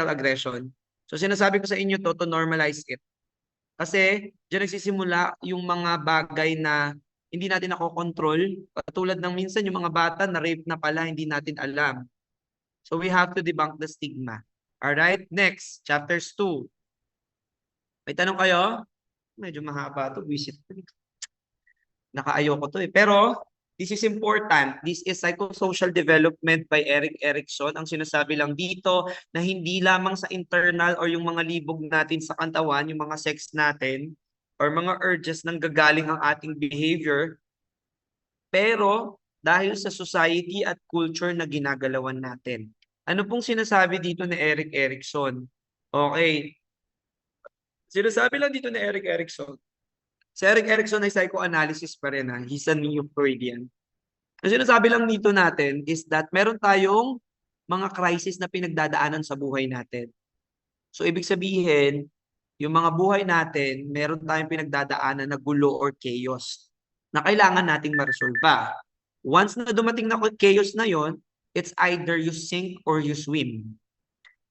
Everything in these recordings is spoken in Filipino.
aggression. So sinasabi ko sa inyo to normalize it. Kasi diyan nagsisimula yung mga bagay na hindi natin nakokontrol. Katulad ng minsan yung mga bata na rape na pala, hindi natin alam. So we have to debunk the stigma. Alright, next, chapters 2. May tanong kayo? Medyo mahaba to, visit. Nakaayoko to eh. Pero this is important. This is psychosocial development by Erik Erikson. Ang sinasabi lang dito na hindi lamang sa internal or yung mga libog natin sa katawan, yung mga sex natin, or mga urges nang gagaling ang ating behavior, pero dahil sa society at culture na ginagalawan natin. Ano pong sinasabi dito ni Erik Erikson? Okay. Sinasabi lang dito ni Erik Erikson. Si Erik Erikson ay psychoanalysis pa rin. He's a neo-Freudian. Ang sinasabi lang dito natin is that meron tayong mga crisis na pinagdadaanan sa buhay natin. So ibig sabihin, yung mga buhay natin, meron tayong pinagdadaanan na gulo or chaos na kailangan nating ma-resolve. Once na dumating na chaos na yon, it's either you sink or you swim.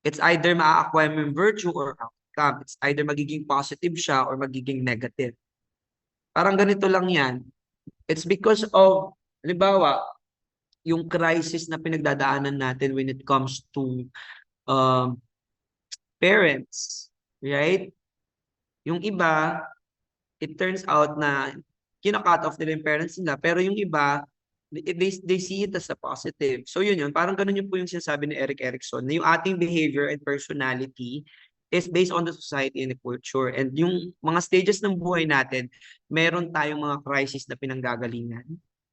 It's either maa-acquire mo yung virtue or outcome. It's either magiging positive siya or magiging negative. Parang ganito lang yan. It's because of, halimbawa, yung crisis na pinagdadaanan natin when it comes to parents, right? Yung iba, it turns out na kina-cut off nila yung parents nila, pero yung iba, they see it as a positive. So yun, parang ganun yun po yung sinasabi ni Erik Erikson, na yung ating behavior and personality is based on the society and the culture. And yung mga stages ng buhay natin, meron tayong mga crisis na pinanggagalingan.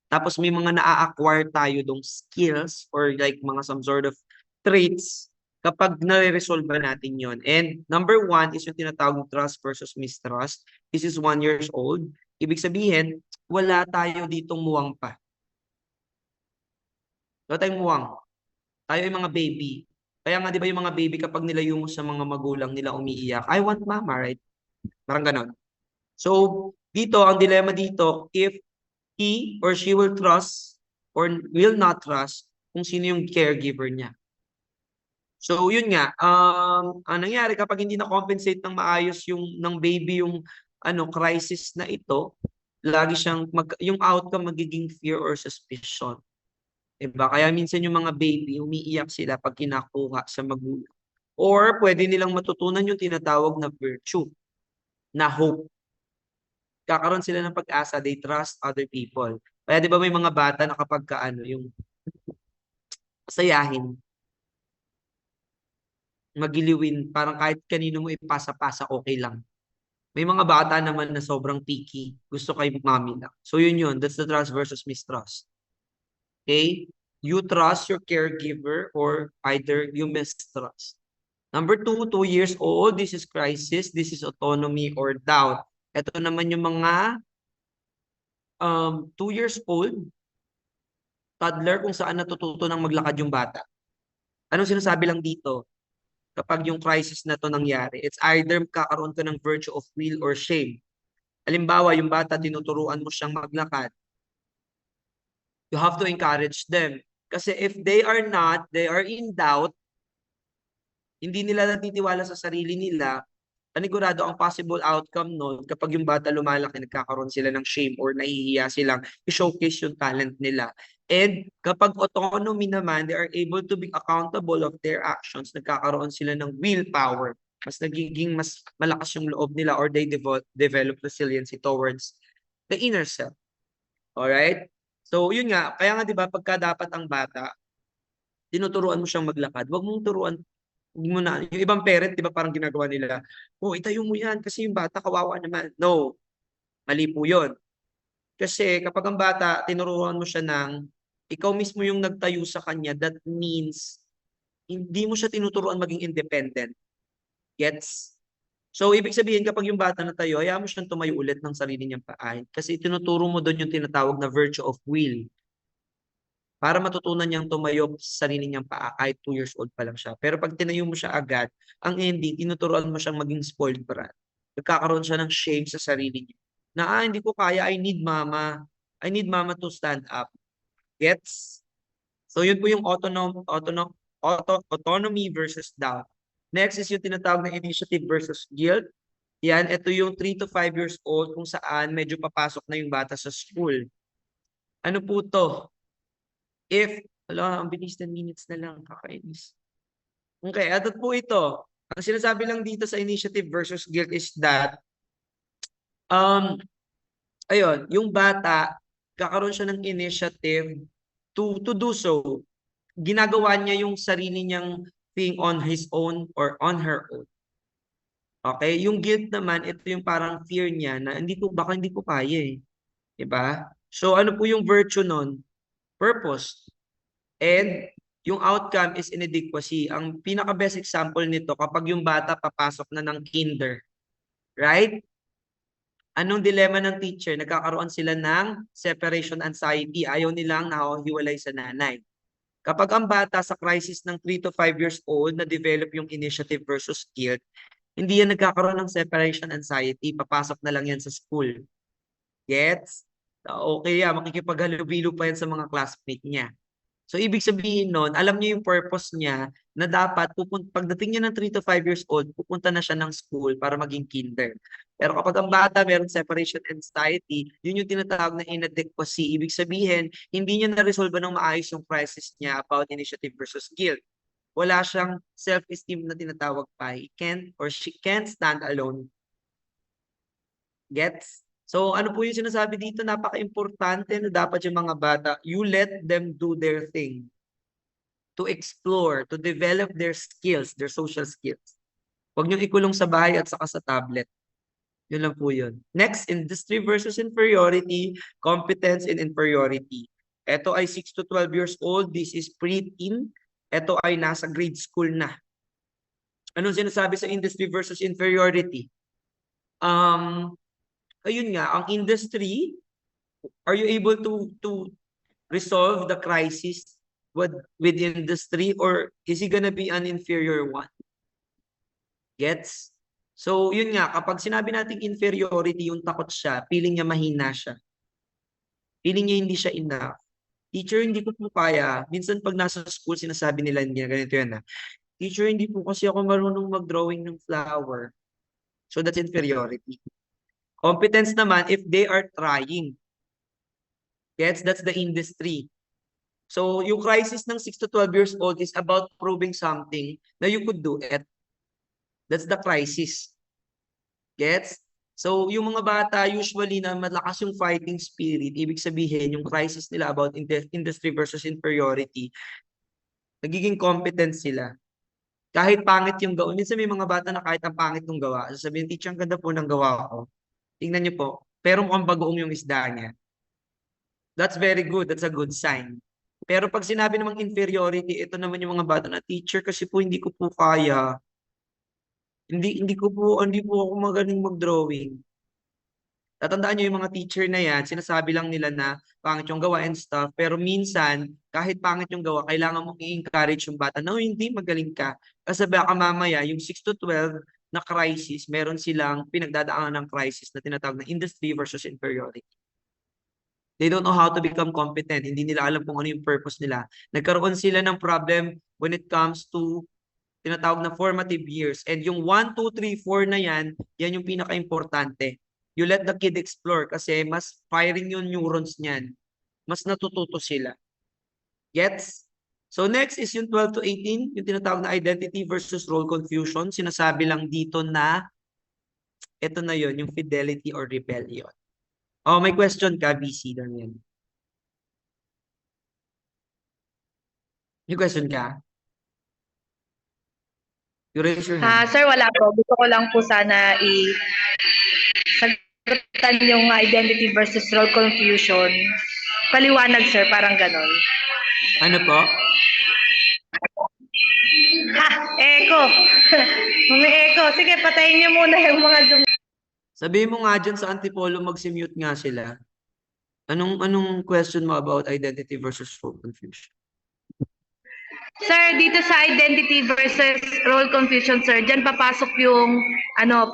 Tapos may mga na-acquire tayo dong skills or like mga some sort of traits kapag nare-resolve natin yon. And number 1 is yung tinatawag trust versus mistrust. This is 1 years old. Ibig sabihin, wala tayo ditong muwang pa. Wala tayong muwang. Tayo ay mga baby. Kaya nga, di ba yung mga baby kapag nilayo mo sa mga magulang nila umiiyak, I want mama, right? Parang ganon. So, dito, ang dilemma dito, if he or she will trust or will not trust kung sino yung caregiver niya. So, yun nga, ang nangyari kapag hindi na-compensate ng maayos yung ng baby yung crisis na ito, lagi siyang yung outcome magiging fear or suspicion. Diba? Kaya minsan yung mga baby, umiiyak sila pag kinakuha sa magulang. Or pwede nilang matutunan yung tinatawag na virtue, na hope. Kakaroon sila ng pag-asa, they trust other people. Kaya di ba may mga bata na kapag yung sayahin, magiliwin, parang kahit kanino mo ipasa-pasa, okay lang. May mga bata naman na sobrang picky, gusto kay mommy lang. So yun, that's the trust versus mistrust. Okay? You trust your caregiver or either you mistrust. Number 2, 2 years old, this is crisis, this is autonomy or doubt. Ito naman yung mga 2 years old, toddler, kung saan natututo ng maglakad yung bata. Anong sinasabi lang dito? Kapag yung crisis na to nangyari, it's either kakaroon ka ng virtue of will or shame. Halimbawa, yung bata, tinuturuan mo siyang maglakad. You have to encourage them. Kasi if they are in doubt, hindi nila natitiwala sa sarili nila, panigurado ang possible outcome nun kapag yung bata lumalaki, nagkakaroon sila ng shame or nahihiya silang i-showcase yung talent nila. And kapag autonomy naman, they are able to be accountable of their actions, nagkakaroon sila ng willpower. Mas nagiging mas malakas yung loob nila or they develop resiliency towards the inner self. Alright? So, yun nga. Kaya nga, di ba, pagka dapat ang bata, tinuturuan mo siyang maglakad, wag mong turuan mo na. Yung ibang parent, di ba, parang ginagawa nila, itayo mo yan kasi yung bata kawawa naman. No, mali po yun. Kasi kapag ang bata, tinuruan mo siya ng, ikaw mismo yung nagtayo sa kanya, that means, hindi mo siya tinuturuan maging independent. Gets? So, ibig sabihin, kapag yung bata na tayo, hayaan mo siyang tumayo ulit ng sarili niyang paa. Kasi tinuturo mo doon yung tinatawag na virtue of will. Para matutunan niyang tumayo sa sarili niyang paa kahit 2 years old pa lang siya. Pero pag tinayo mo siya agad, ang ending, tinuturuan mo siyang maging spoiled brat. Nagkakaroon siya ng shame sa sarili niya. Na, hindi ko kaya, I need mama. I need mama to stand up. Gets? So, yun po yung autonomy versus doubt. Next is yung tinatawag na initiative versus guilt. Yan, ito yung 3 to 5 years old kung saan medyo papasok na yung bata sa school. Ano po to? Ang bilis 10 minutes na lang, kakainis. Okay, ato po ito. Ang sinasabi lang dito sa initiative versus guilt is that, ayun, yung bata, kakaroon siya ng initiative to do so. Ginagawa niya yung sarili niyang thing on his own or on her own. Okay? Yung guilt naman, ito yung parang fear niya na baka hindi ko kaya eh. Diba? So ano po yung virtue nun? Purpose. And yung outcome is inadequacy. Ang pinaka-best example nito kapag yung bata papasok na ng kinder. Right? Anong dilemma ng teacher? Nagkakaroon sila ng separation anxiety. Ayaw nilang nahiwalay sa nanay. Kapag ang bata sa crisis ng 3 to 5 years old na develop yung initiative versus guilt, hindi yan nagkakaroon ng separation anxiety. Papasok na lang yan sa school. Gets? Okay yan. Makikipaghalubilo pa yan sa mga classmate niya. So, ibig sabihin nun, alam niyo yung purpose niya na dapat pagdating niya ng 3 to 5 years old, pupunta na siya ng school para maging kinder. Pero kapag ang bata meron separation anxiety, yun yung tinatawag na inadequacy. Ibig sabihin, hindi niya na-resolve ng maayos yung crisis niya about initiative versus guilt. Wala siyang self-esteem na tinatawag pa. He can't or she can't stand alone. Gets? So ano po yung sinasabi dito? Napaka-importante na dapat yung mga bata, you let them do their thing. To explore, to develop their skills, their social skills. Huwag niyong ikulong sa bahay at saka sa tablet. Yun lang po yun. Next, industry versus inferiority, competence and inferiority. Ito ay 6 to 12 years old. This is pre-teen. Ito ay nasa grade school na. Anong sinasabi sa industry versus inferiority? Ayun nga, ang industry, are you able to resolve the crisis with industry or is he gonna be an inferior one? Gets? So, yun nga, kapag sinabi natin inferiority, yung takot siya, feeling niya mahina siya. Feeling niya hindi siya enough. Teacher, hindi ko po kaya. Minsan pag nasa school, sinasabi nila niya, ganito yan na, teacher, hindi po kasi ako marunong mag-drawing ng flower. So, that's inferiority. Competence naman, if they are trying. Gets? That's the industry. So, yung crisis ng 6 to 12 years old is about proving something na you could do it. That's the crisis. Gets? So, yung mga bata usually na malakas yung fighting spirit, ibig sabihin yung crisis nila about industry versus inferiority, nagiging competent sila. Kahit pangit yung gawa. Minsan may mga bata na kahit ang pangit yung gawa, sasabihin, teacher, ang ganda po ng gawa ko. Tingnan niyo po, pero mukhang bagoong yung isda niya. That's very good. That's a good sign. Pero pag sinabi namang inferiority, ito naman yung mga bata na, teacher, kasi po hindi ko po kaya. Hindi po ako magaling mag-drawing. Tatandaan niyo yung mga teacher na yan, sinasabi lang nila na pangit yung gawa and stuff, pero minsan, kahit pangit yung gawa, kailangan mong i-encourage yung bata, no, hindi, magaling ka. Kasi baka mamaya, yung 6 to 12 na crisis, meron silang pinagdadaanan ng crisis na tinatawag na industry versus inferiority. They don't know how to become competent. Hindi nila alam kung ano yung purpose nila. Nagkaroon sila ng problem when it comes to tinatawag na formative years. And yung 1, 2, 3, 4 na yan yung pinaka-importante. You let the kid explore kasi mas firing yung neurons niyan. Mas natututo sila. Gets? So next is yung 12 to 18, yung tinatawag na identity versus role confusion. Sinasabi lang dito na ito na yon yung fidelity or rebellion. Oh, may question ka, BC, Daniel. May question ka? You raise your hand. Sir, wala po. Gusto ko lang po sana sagutan yung identity versus role confusion. Paliwanag, sir, parang ganon. Ano po? Echo. Umi-echo. Sige, patayin niyo muna yung mga Sabihin mo nga dyan sa Antipolo, mag-mute nga sila. Anong question mo about identity versus role confusion? Sir, dito sa identity versus role confusion, sir, dyan papasok yung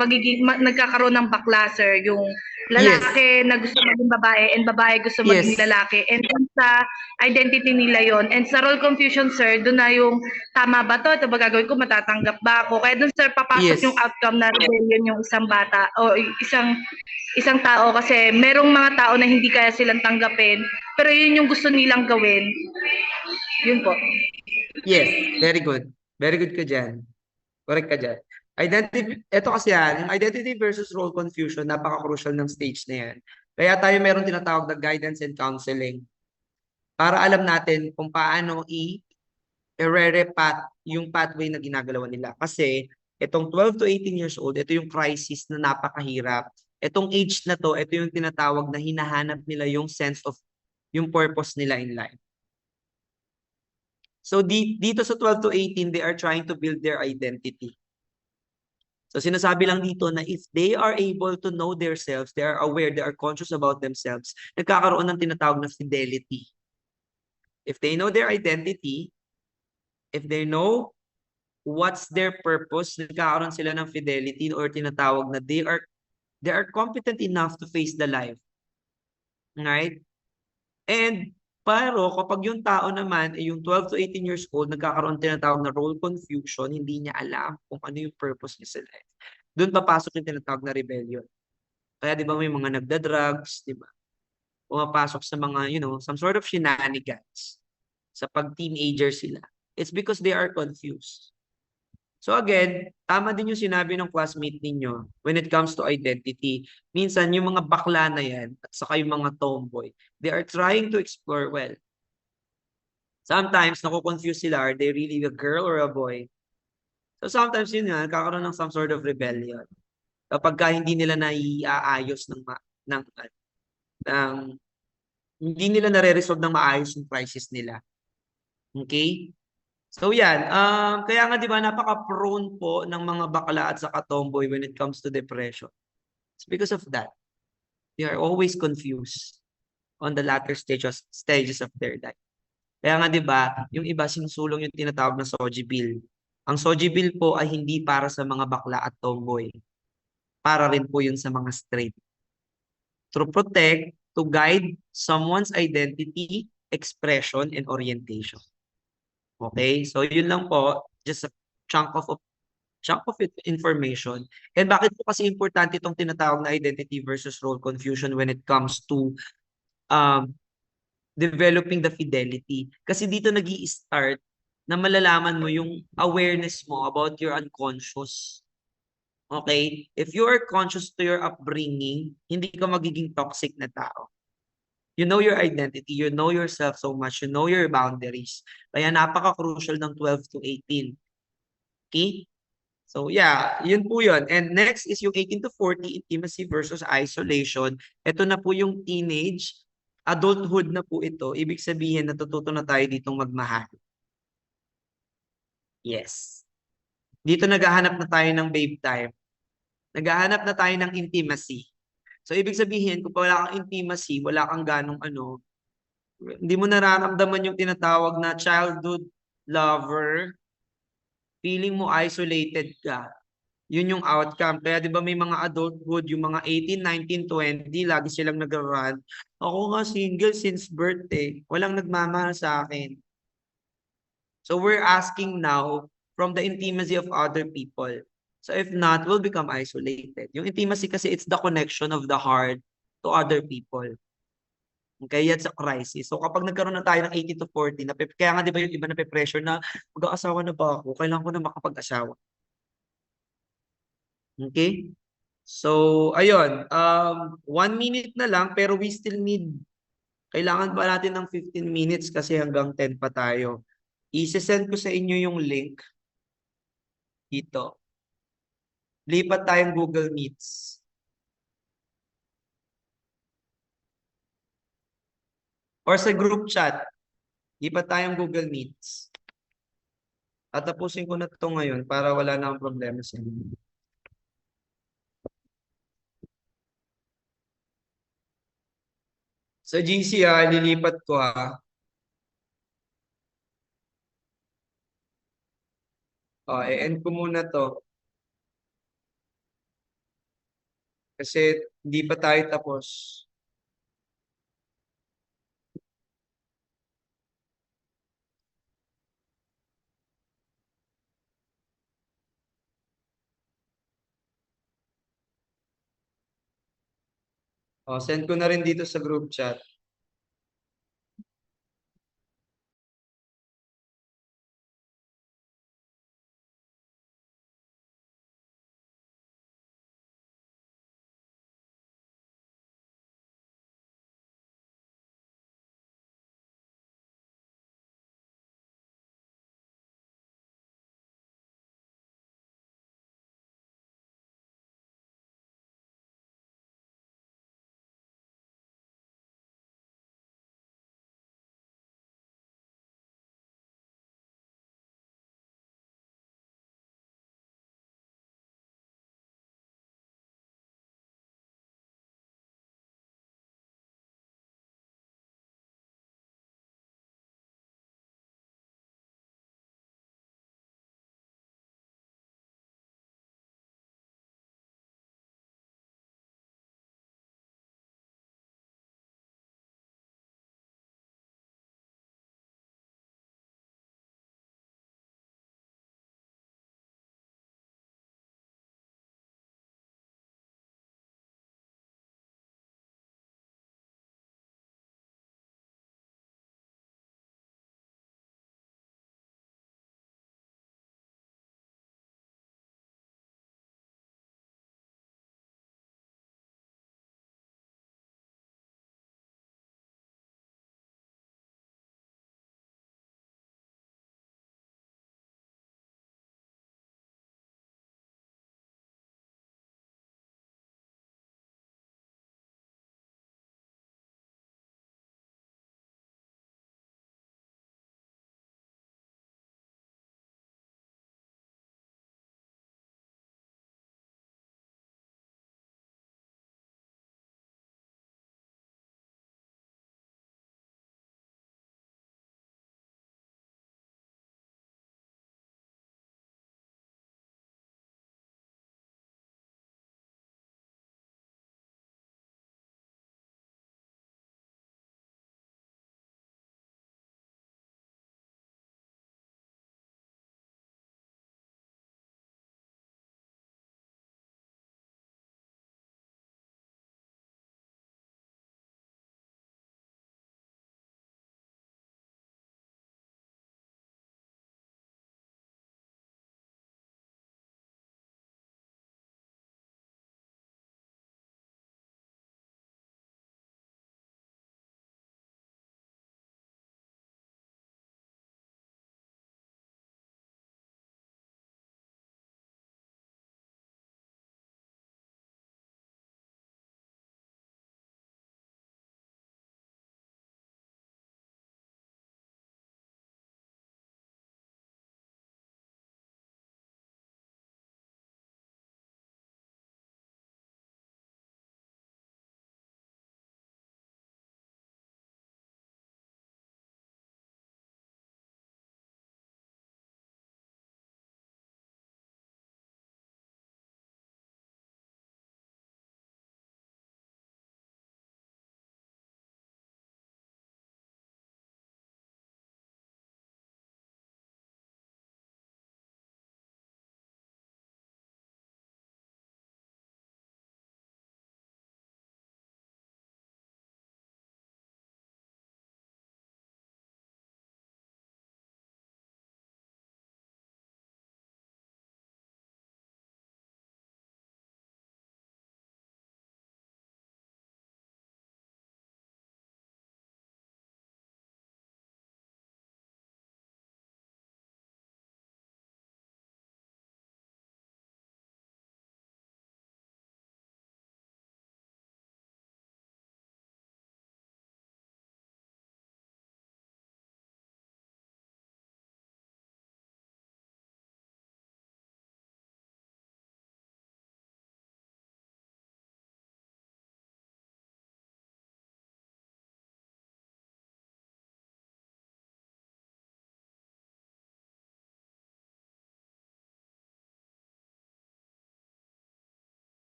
pagiging nagkakaroon ng bakla, sir, yung lalaki na gusto maging babae and babae gusto maging lalaki. And sa identity nila yon. And sa role confusion, sir, doon na yung tama ba to? Ito ba gagawin ko? Matatanggap ba ako? Kaya doon, sir, papasok Yes. yung outcome na rebellion yung isang bata o isang tao kasi merong mga tao na hindi kaya silang tanggapin pero yun yung gusto nilang gawin. Yun po. Yes, very good. Very good ka dyan. Correct ka dyan. Ito kasi yan, yung identity versus role confusion, napaka-crucial ng stage na yan. Kaya tayo meron tinatawag na guidance and counseling para alam natin kung paano i-re-repat yung pathway na ginagalawan nila. Kasi itong 12 to 18 years old, ito yung crisis na napakahirap. Itong age na to, ito yung tinatawag na hinahanap nila yung sense of yung purpose nila in life. So dito sa 12 to 18, they are trying to build their identity. So sinasabi lang dito na if they are able to know themselves, they are aware, they are conscious about themselves, nagkakaroon ng tinatawag na fidelity. If they know their identity, if they know what's their purpose, nagkakaroon sila ng fidelity or tinatawag na they are competent enough to face the life. Right? And pero kapag yung tao naman, yung 12 to 18 years old, nagkakaroon tinatawag na role confusion, hindi niya alam kung ano yung purpose niya sa life. Doon papasok yung tinatawag na rebellion. Kaya di ba may mga nagda-drugs, di ba? Pumapasok sa mga, some sort of shenanigans sa pag-teenager sila. It's because they are confused. So again, tama din yung sinabi ng classmate ninyo when it comes to identity. Minsan, yung mga bakla na yan at saka yung mga tomboy, they are trying to explore well. Sometimes, nakukonfuse sila, are they really a girl or a boy? So sometimes yun nga, nagkakaroon ng some sort of rebellion. Kapag hindi nila naiaayos hindi nila nare-resolve ng maayos yung crisis nila. Okay? So yan, kaya nga 'di ba napaka-prone po ng mga bakla at saka tomboy when it comes to depression. It's because of that. They are always confused on the latter stages of their life. Kaya nga 'di ba, yung iba sinusulong yung tinatawag na Soji Bill. Ang Soji Bill po ay hindi para sa mga bakla at tomboy. Para rin po yun sa mga straight. To protect, to guide someone's identity, expression, and orientation. Okay? So yun lang po, just a chunk of information. And bakit po kasi importante itong tinatawag na identity versus role confusion when it comes to developing the fidelity? Kasi dito nag-i-start na malalaman mo yung awareness mo about your unconscious. Okay? If you are conscious to your upbringing, hindi ka magiging toxic na tao. You know your identity, you know yourself so much, you know your boundaries. Kaya napaka-crucial ng 12 to 18. Okay? So yeah, yun po yun. And next is yung 18 to 40, intimacy versus isolation. Ito na po yung teenage, adulthood na po ito. Ibig sabihin, natututo na tayo ditong magmahal. Yes. Dito naghahanap na tayo ng babe time. Naghahanap na tayo ng intimacy. So ibig sabihin, kung wala kang intimacy, wala kang ganong hindi mo nararamdaman yung tinatawag na childhood lover, feeling mo isolated ka. Yun yung outcome. Kaya di ba may mga adulthood, yung mga 18, 19, 20, lagi silang nag-run. Ako nga single since birthday. Walang nagmamahal sa akin. So we're asking now from the intimacy of other people. So if not, we'll become isolated. Yung intimacy kasi it's the connection of the heart to other people. Okay, that's a crisis. So kapag nagkaroon na tayo ng 80 to 40, kaya nga di ba yung iba nape-pressure na mag-aasawa na ba ako? Kailangan ko na makapag-asawa. Okay? So, ayun. 1 minute na lang pero we still need, kailangan pa natin ng 15 minutes kasi hanggang 10 pa tayo. I-send ko sa inyo yung link dito. Lipat tayong Google Meets. Or sa group chat. Lipat tayong Google Meets. Tatapusin ko na ito ngayon para wala na akong problema sa inyo. Sa GC lilipat ko i-end ko muna to. Kasi hindi pa tayo tapos. O, send ko na rin dito sa group chat.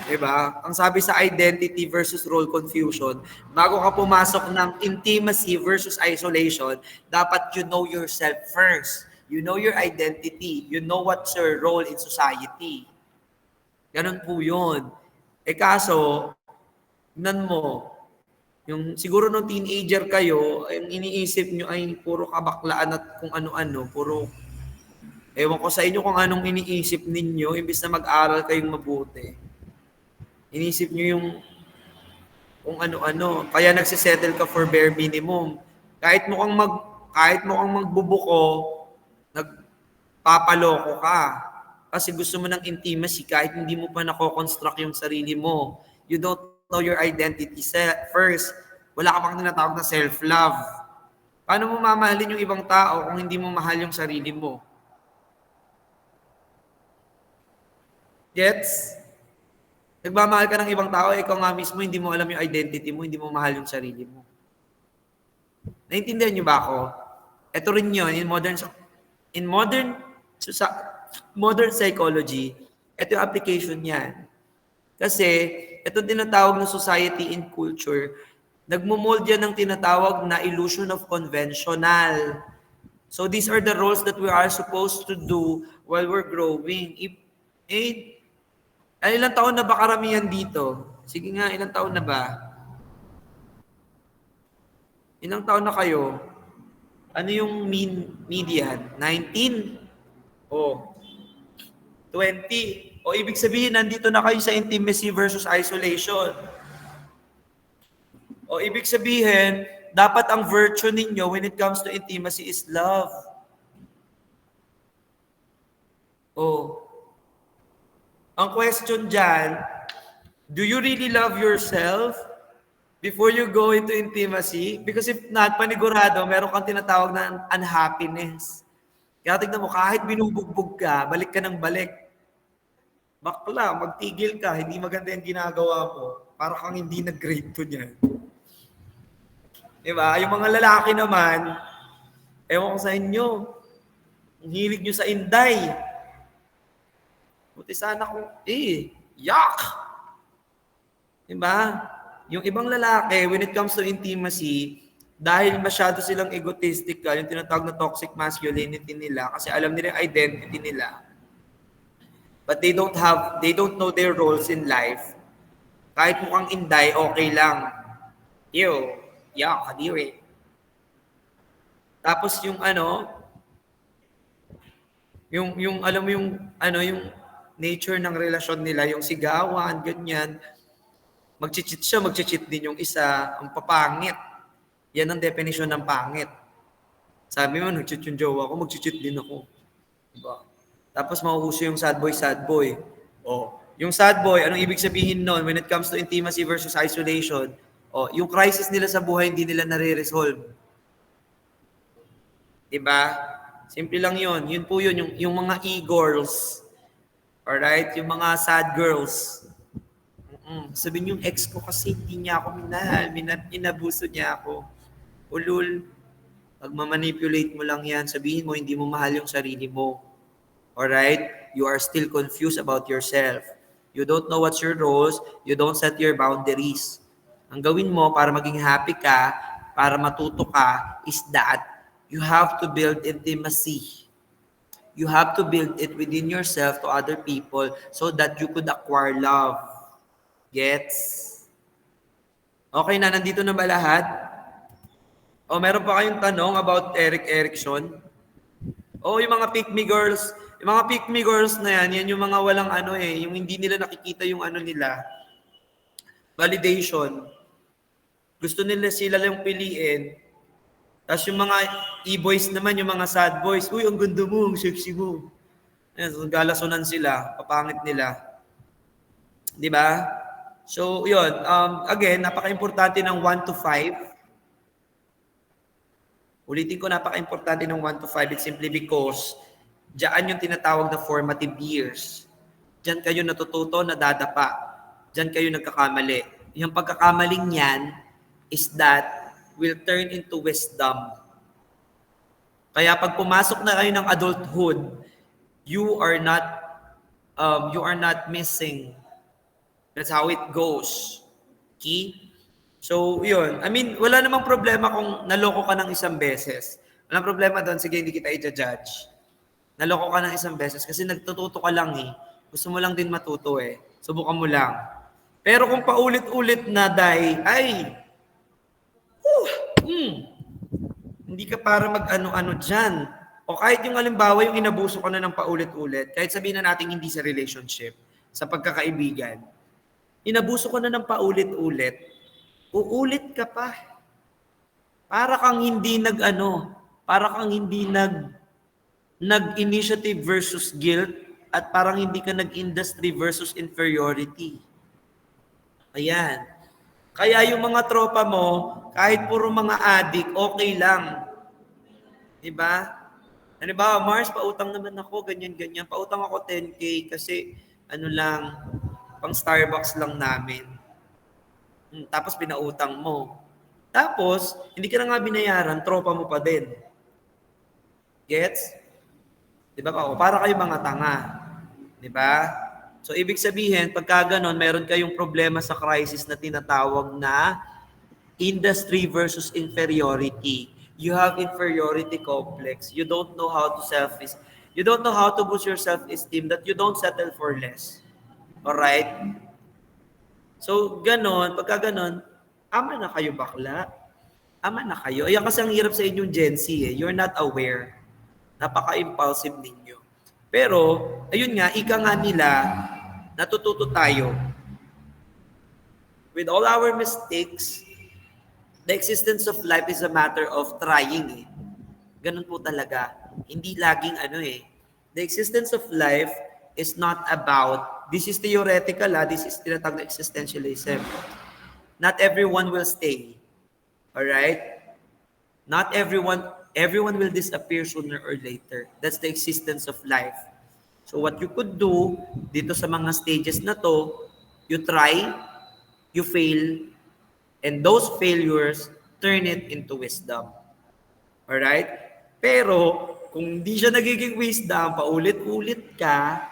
Diba? Ang sabi sa identity versus role confusion, bago ka pumasok ng intimacy versus isolation, dapat you know yourself first. You know your identity. You know what's your role in society. Ganun po yun. Kaso, tignan mo, yung siguro nung teenager kayo, ang iniisip nyo ay puro kabaklaan at kung ano-ano, puro, ewan ko sa inyo kung anong iniisip ninyo, imbis na mag-aral kayong mabuti. Iniisip nyo yung kung ano-ano. Kaya nagsisettle ka for bare minimum. Kahit mo kang magbubuko, nagpapaloko ka. Kasi gusto mo ng intimacy kahit hindi mo pa nako-construct yung sarili mo. You don't know your identity first. Wala ka pang tinatawag na self-love. Paano mo mamahalin yung ibang tao kung hindi mo mahal yung sarili mo? Gets? Nagmamahal ka ng ibang tao, ikaw nga mismo, hindi mo alam yung identity mo, hindi mo mahal yung sarili mo. Naintindihan niyo ba ako? Ito rin yun, in modern psychology, ito yung application niyan. Kasi, ito tinatawag na society and culture, nagmumold yan ng tinatawag na illusion of conventional. So, these are the roles that we are supposed to do while we're growing. Ilang taon na ba karamihan dito? Sige nga, ilang taon na ba? Ilang taon na kayo? Ano yung median? 19? O 20? O ibig sabihin, nandito na kayo sa intimacy versus isolation. O ibig sabihin, dapat ang virtue ninyo when it comes to intimacy is love. O, ang question dyan, do you really love yourself before you go into intimacy? Because if not, panigurado, meron kang tinatawag na unhappiness. Kaya tignan mo, kahit binubugbog ka, balik ka ng balik. Bakla, magtigil ka, hindi maganda yung ginagawa mo. Para kang hindi nag-grade to niyan. Diba? Yung mga lalaki naman, ewan ko sa inyo, ang hilig nyo sa inday. Buti sana kung, yuck! Diba? Yung ibang lalaki, when it comes to intimacy, dahil masyado silang egotistic yung tinatawag na toxic masculinity nila, kasi alam nila yung identity nila. But they don't know their roles in life. Kahit mukhang inday, okay lang. Ew, yuck, kadiri. Tapos yung yung alam mo yung yung nature ng relasyon nila, yung sigawan, ganyan. Magchichit siya, magchichit din yung isa, ang papangit. Yan ang definition ng pangit. Sabi mo, nagchit yung jowa ko, magchichit din ako. Diba? Tapos mauuso yung sad boy. Oh, yung sad boy, anong ibig sabihin nun when it comes to intimacy versus isolation? Oh, yung crisis nila sa buhay, hindi nila nare-resolve. Diba? Simple lang yun. Yun po yun, yung mga e-girls. Alright? Yung mga sad girls. Sabihin yung ex ko kasi hindi niya ako minahal. Inabuso niya ako. Ulul. Pagmamanipulate mo lang yan, sabihin mo hindi mo mahal yung sarili mo. Alright? You are still confused about yourself. You don't know what's your roles. You don't set your boundaries. Ang gawin mo para maging happy ka, para matuto ka, is that you have to build intimacy. You have to build it within yourself to other people so that you could acquire love. Gets? Okay na, nandito na ba lahat? O meron pa kayong tanong about Erik Erikson? O yung mga pick me girls, yung mga pick me girls na yan yung mga walang yung hindi nila nakikita yung nila. Validation. Gusto nila sila lang piliin. Tapos yung mga e-boys naman, yung mga sad boys, uy, ang ganda mo, ang sexy mo. Galasunan sila, papangit nila. Di ba? So, yun. Again, napaka-importante ng 1 to 5. Ulitin ko, napaka-importante ng 1 to 5. It's simply because diyan yung tinatawag na formative years. Diyan kayo natututo, nadadapa. Diyan kayo nagkakamali. Yung pagkakamaling yan is that will turn into wisdom. Kaya pag pumasok na kayo ng adulthood, you are not missing That's how it goes. Okay? So, yun. I mean, wala namang problema kung naloko ka ng isang beses. Walang problema doon. Sige, hindi kita i-judge. Naloko ka ng isang beses kasi nagtututo ka lang eh. Gusto mo lang din matuto eh. Subukan mo lang. Pero kung paulit-ulit na ay, hindi ka para mag-ano-ano dyan. O kahit yung halimbawa, yung inabuso ka na ng paulit-ulit, kahit sabihin na natin hindi sa relationship, sa pagkakaibigan, inabuso ka na ng paulit-ulit, uulit ka pa. Para kang hindi nag-initiative versus guilt at parang hindi ka nag-industry versus inferiority. Ayan. Kaya yung mga tropa mo, kahit puro mga adik, okay lang. Diba? Ano ba, Mars, pautang naman ako, ganyan-ganyan. Pautang ako 10K kasi pang Starbucks lang namin. Tapos pinautang mo. Tapos, hindi ka na nga binayaran, tropa mo pa din. Gets? Diba pa? Para kayo mga tanga. Diba? So, ibig sabihin, pagka ganon, meron kayong problema sa crisis na tinatawag na industry versus inferiority. You have inferiority complex. You don't know how to boost your self-esteem that you don't settle for less. Alright? So, pagka ganon, ama na kayo bakla. Ama na kayo. Ayan kasi ang hirap sa inyong Gen Z eh. You're not aware. Napaka-impulsive ninyo. Pero, ayun nga, ika nga nila, natututo tayo. With all our mistakes, the existence of life is a matter of trying eh. Ganun po talaga. Hindi laging The existence of life is not about, this is theoretical this is tinatawag na existentialism. Not everyone will stay. Alright? Not everyone will disappear sooner or later. That's the existence of life. So what you could do dito sa mga stages na to, you try, you fail, and those failures turn it into wisdom. Alright? Pero kung hindi siya nagiging wisdom, paulit-ulit ka,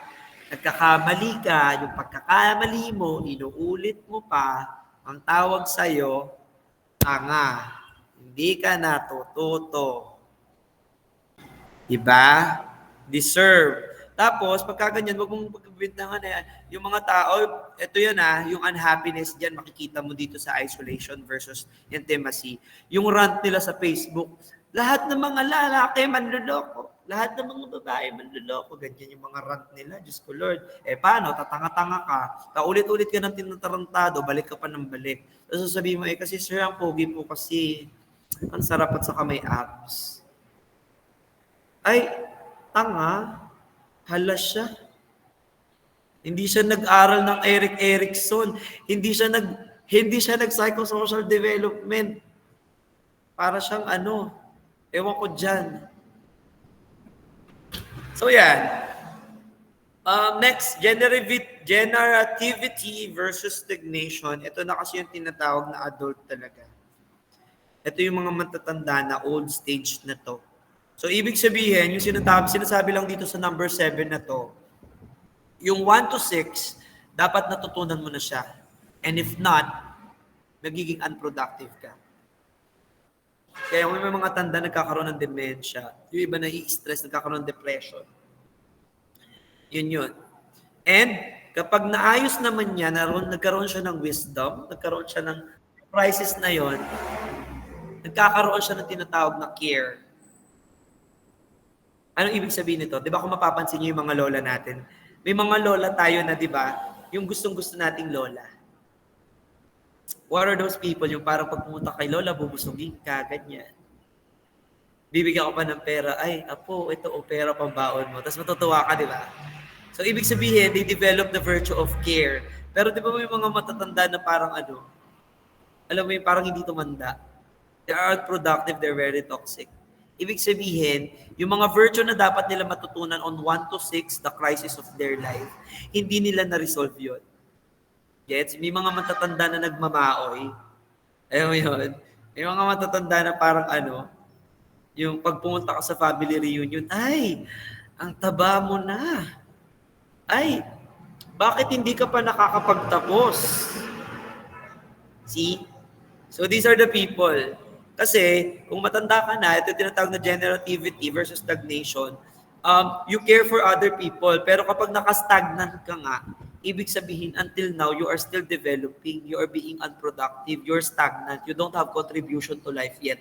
nagkakamali ka, yung pagkakamali mo, inuulit mo pa, ang tawag sa'yo, tanga. Hindi ka natututo. Diba? Deserve. Tapos, pagka ganyan, wag mong pagbibintangan na yan. Yung mga tao, ito yan yung unhappiness dyan, makikita mo dito sa isolation versus intimacy. Yung rant nila sa Facebook, lahat ng mga lalaki manluloko. Lahat ng mga babae manluloko. Ganyan yung mga rant nila. Diyos ko Lord. Paano? Tatanga-tanga ka. Paulit-ulit ka ng tinatarantado, balik ka pa ng balik. Tapos sasabihin mo, kasi sir, ang pogi po kasi ang sarap at saka may abs. Ay, tanga. Hala siya. Hindi siya nag-aral ng Erik Erikson. Hindi siya nag-psychosocial development. Para siyang ewan ko dyan. So yan. Next, generativity versus stagnation. Ito na kasi yung tinatawag na adult talaga. Ito yung mga matatanda na old stage na to. So, ibig sabihin, yung sinasabi lang dito sa number 7 na to, yung 1 to 6, dapat natutunan mo na siya. And if not, nagiging unproductive ka. Kaya kung may mga tanda nagkakaroon ng dementia, yung iba nai-stress, nagkakaroon ng depression. Yun. And kapag naayos naman niya, nagkaroon siya ng wisdom, nagkaroon siya ng crisis na yon, nagkakaroon siya ng tinatawag na care. Anong ibig sabihin nito? Di ba kung mapapansin niyo yung mga lola natin, may mga lola tayo na, di ba, yung gustong-gusto nating lola. What are those people? Yung parang pag pumunta kay lola, bubusugin ka, ganyan. Bibigyan ko pa ng pera, ay, apo, ito pera pambaon mo. Tapos matutuwa ka, di ba? So, ibig sabihin, they develop the virtue of care. Pero di ba may mga matatanda na parang alam mo yung parang hindi tumanda. They are unproductive, they're very toxic. Ibig sabihin, yung mga virtue na dapat nila matutunan on 1 to 6, the crisis of their life, hindi nila na-resolve yun. Gets? May mga matatanda na nagmamaoy. Ayaw mo yun? May mga matatanda na parang yung pag pumunta ka sa family reunion, ay, ang taba mo na. Ay, Bakit hindi ka pa nakakapagtapos? See? So these are the people. Kasi kung matanda ka na, ito tinatawag na generativity versus stagnation. You care for other people, pero kapag nakastagnant ka nga, ibig sabihin until now, you are still developing, you are being unproductive, you're stagnant, you don't have contribution to life yet.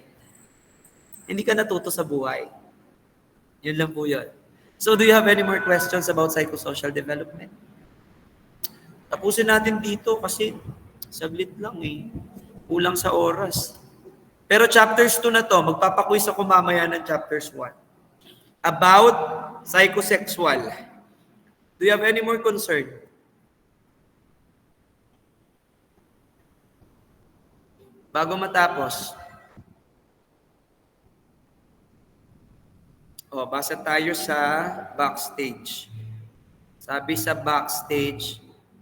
Hindi ka natuto sa buhay. Yun lang po yun. So do you have any more questions about psychosocial development? Tapusin natin dito kasi saglit lang eh. Kulang sa oras. Pero chapters 2 na to, magpapaquiz ako mamaya ng chapters 1. About psychosexual. Do you have any more concern? Bago matapos. Basa tayo sa backstage. Sabi sa backstage,